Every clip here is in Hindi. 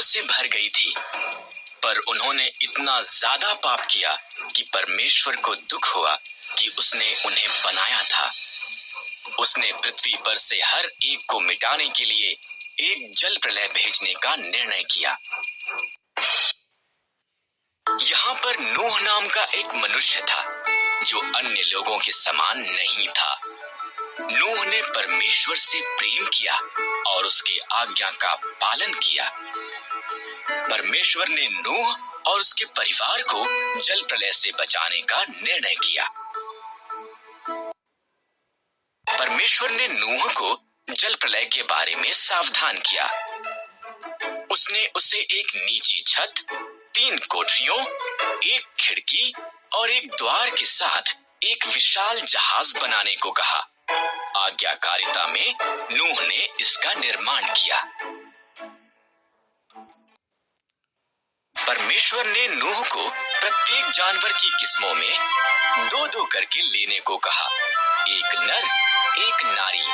से भर गई थी, पर उन्होंने इतना ज्यादा पाप किया कि परमेश्वर को दुख हुआ कि उसने उन्हें बनाया था। उसने पृथ्वी पर से हर एक को मिटाने के लिए एक जल प्रलय भेजने का निर्णय किया। यहाँ पर नूह नाम का एक मनुष्य था जो अन्य लोगों के समान नहीं था। नूह ने परमेश्वर से प्रेम किया और उसके आज्ञा का पालन किया। परमेश्वर ने नूह और उसके परिवार को जल प्रलय से बचाने का निर्णय किया। परमेश्वर ने नूह को जल प्रलय के बारे में सावधान किया। उसने उसे एक नीची छत, 3 कोठरियों, 1 खिड़की और 1 द्वार के साथ एक विशाल जहाज बनाने को कहा। आज्ञाकारिता में नूह ने इसका निर्माण किया। परमेश्वर ने नूह को प्रत्येक जानवर की किस्मों में 2-2 करके लेने को कहा, एक नर, एक नारी।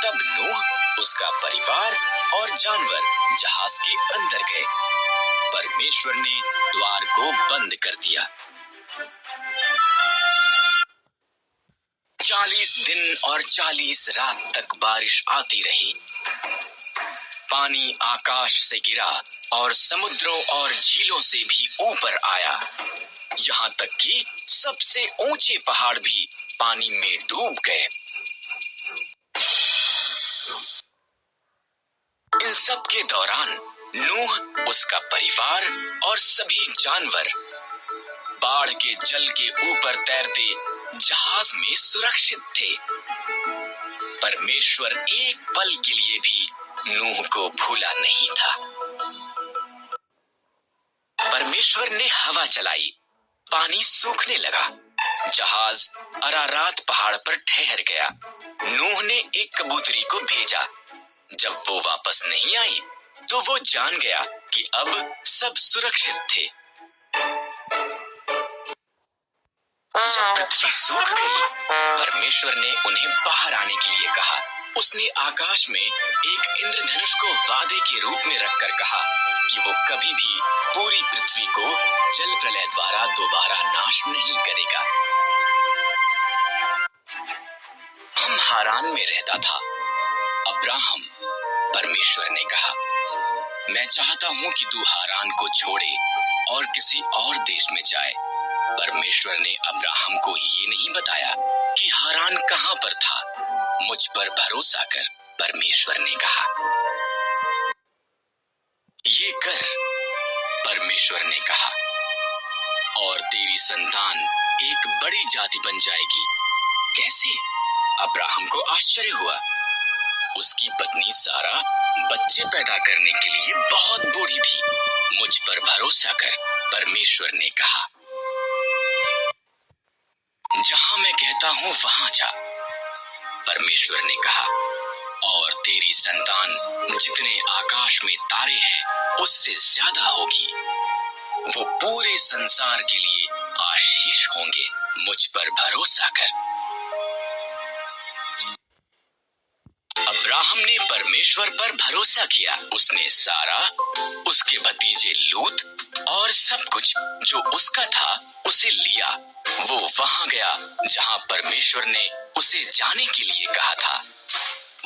तब नूह, उसका परिवार और जानवर जहाज के अंदर गए। परमेश्वर ने द्वार को बंद कर दिया। 40 दिन और 40 रात तक बारिश आती रही। पानी आकाश से गिरा और समुद्रों और झीलों से भी ऊपर आया, यहाँ तक कि सबसे ऊंचे पहाड़ भी पानी में डूब गए। इन सब के दौरान नूह, उसका परिवार और सभी जानवर बाढ़ के जल के ऊपर तैरते जहाज में सुरक्षित थे। परमेश्वर एक पल के लिए भी नूह को भूला नहीं था। परमेश्वर ने हवा चलाई, पानी सूखने लगा। जहाज अरारात पहाड़ पर ठहर गया। नूह ने एक कबूतरी को भेजा। जब वो वापस नहीं आई, तो वो जान गया कि अब सब सुरक्षित थे। जब पृथ्वी सूख गई, परमेश्वर ने उन्हें बाहर आने के लिए कहा। उसने आकाश में एक इंद्रधनुष को वादे के रूप में रखकर कहा कि वो कभी भी पूरी पृथ्वी को जल प्रलय द्वारा दोबारा नाश नहीं करेगा। हम हारान में रहता था अब्राहम। परमेश्वर ने कहा, मैं चाहता हूं कि तू हारान को छोड़े और किसी और देश में जाए। परमेश्वर ने अब्राहम को ये नहीं बताया कि हारान कहां पर था। मुझ पर भरोसा कर, परमेश्वर ने कहा। ये कर, परमेश्वर ने कहा, और तेरी संतान एक बड़ी जाति बन जाएगी। कैसे? अब्राहम को आश्चर्य हुआ। उसकी पत्नी सारा बच्चे पैदा करने के लिए बहुत बूढ़ी थी। मुझ पर भरोसा कर, परमेश्वर ने कहा। जहां मैं कहता हूं वहां जा, परमेश्वर ने कहा, और तेरी संतान जितने आकाश में तारे हैं उससे ज्यादा होगी। वो पूरे संसार के लिए आशीष होंगे। मुझ पर भरोसा कर। अब्राहम ने परमेश्वर पर भरोसा किया। उसने सारा, उसके भतीजे लूत और सब कुछ जो उसका था उसे लिया। वो वहां गया जहां परमेश्वर ने उसे जाने के लिए कहा था।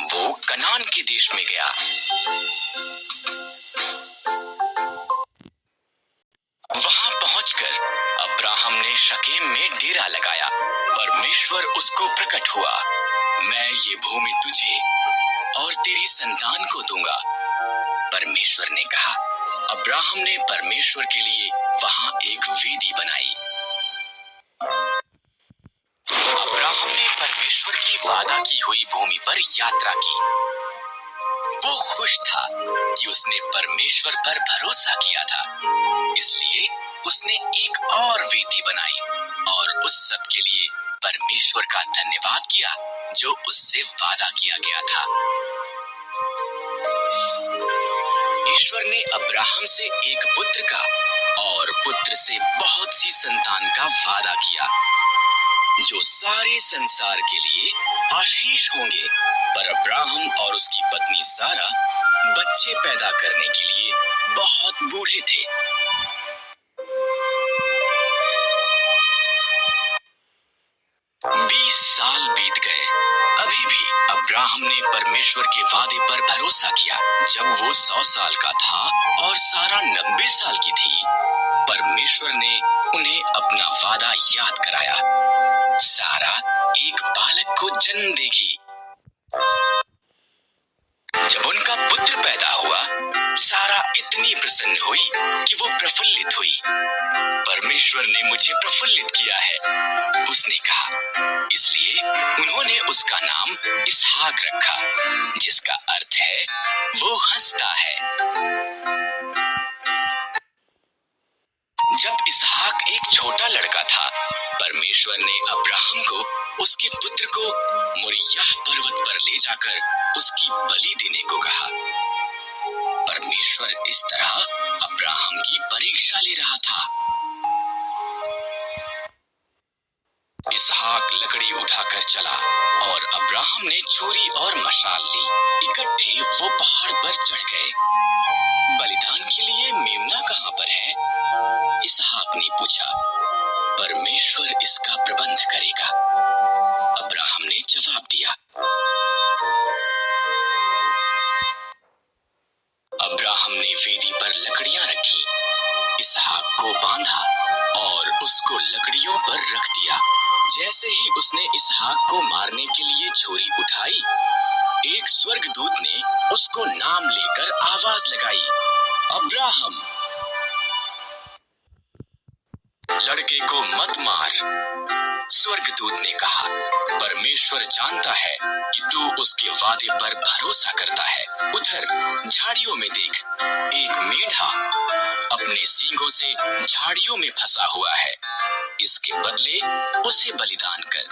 वो कनान के देश में गया। वहां पहुंचकर अब्राहम ने शकेम में डेरा लगाया। परमेश्वर उसको प्रकट हुआ। मैं ये भूमि तुझे और तेरी संतान को दूंगा, परमेश्वर ने कहा। अब्राहम ने परमेश्वर के लिए वहां एक वेदी बनाई। अब्राहम ने परमेश्वर की वादा की हुई भूमि पर यात्रा की। वो खुश था कि उसने परमेश्वर पर भरोसा किया था, इसलिए उसने एक और वेदी बनाई और उस सब के लिए परमेश्वर का धन्यवाद किया जो उससे वादा किया गया था। ईश्वर ने अब्राहम से एक पुत्र का और पुत्र से बहुत सी संतान का वादा किया जो सारे संसार के लिए आशीष होंगे। पर अब्राहम और उसकी पत्नी सारा बच्चे पैदा करने के लिए बूढ़े थे। 20 साल बीत गए, अभी भी अब्राहम ने परमेश्वर के वादे पर भरोसा किया। जब वो 100 साल का था और सारा 90 साल की थी, परमेश्वर ने उन्हें अपना वादा याद कराया। सारा एक बालक को जन्म देगी। जब उनका पुत्र पैदा हुआ, सारा इतनी प्रसन्न हुई कि वो प्रफुल्लित हुई। परमेश्वर ने मुझे प्रफुल्लित किया है, उसने कहा। इसलिए उन्होंने उसका नाम इसहाक रखा, जिसका अर्थ है वो हंसता है। जब इसहाक एक छोटा लड़का था, परमेश्वर ने अब्राहम को उसके पुत्र को मोरिय्याह पर्वत पर ले जाकर उसकी बलि देने को कहा। परमेश्वर इस तरह अब्राहम की परीक्षा ले रहा था। इसहाक लकड़ी उठाकर चला और अब्राहम ने छुरी और मशाल ली। इकट्ठे वो पहाड़ पर चढ़ गए। बलिदान के लिए मेमना कहाँ पर है? इसहाक ने पूछा। परमेश्वर इसका प्रबंध करेगा, अब्राहम ने जवाब दिया। अब्राहम ने वेदी पर लकड़ियां रखी, इसहाक को बांधा और उसको लकड़ियों पर रख दिया। जैसे ही उसने इसहाक को मारने के लिए छुरी उठाई, एक स्वर्गदूत ने उसको नाम लेकर आवाज लगाई, अब्राहम। लड़के को मत मार, स्वर्गदूत ने कहा। परमेश्वर जानता है कि तू उसके वादे पर भरोसा करता है। उधर झाड़ियों में देख, एक मेढ़ा अपने सींगों से झाड़ियों में फंसा हुआ है। इसके बदले उसे बलिदान कर।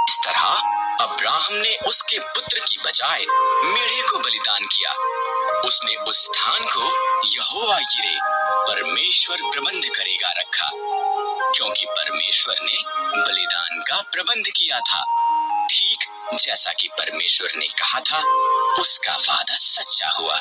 इस तरह अब्राहम ने उसके पुत्र की बजाय मेढ़े को बलिदान किया। उसने उस स्थान को यहोवा यिरे, परमेश्वर प्रबंध करेगा रखा, क्योंकि परमेश्वर ने बलिदान का प्रबंध किया था। ठीक जैसा कि परमेश्वर ने कहा था, उसका वादा सच्चा हुआ।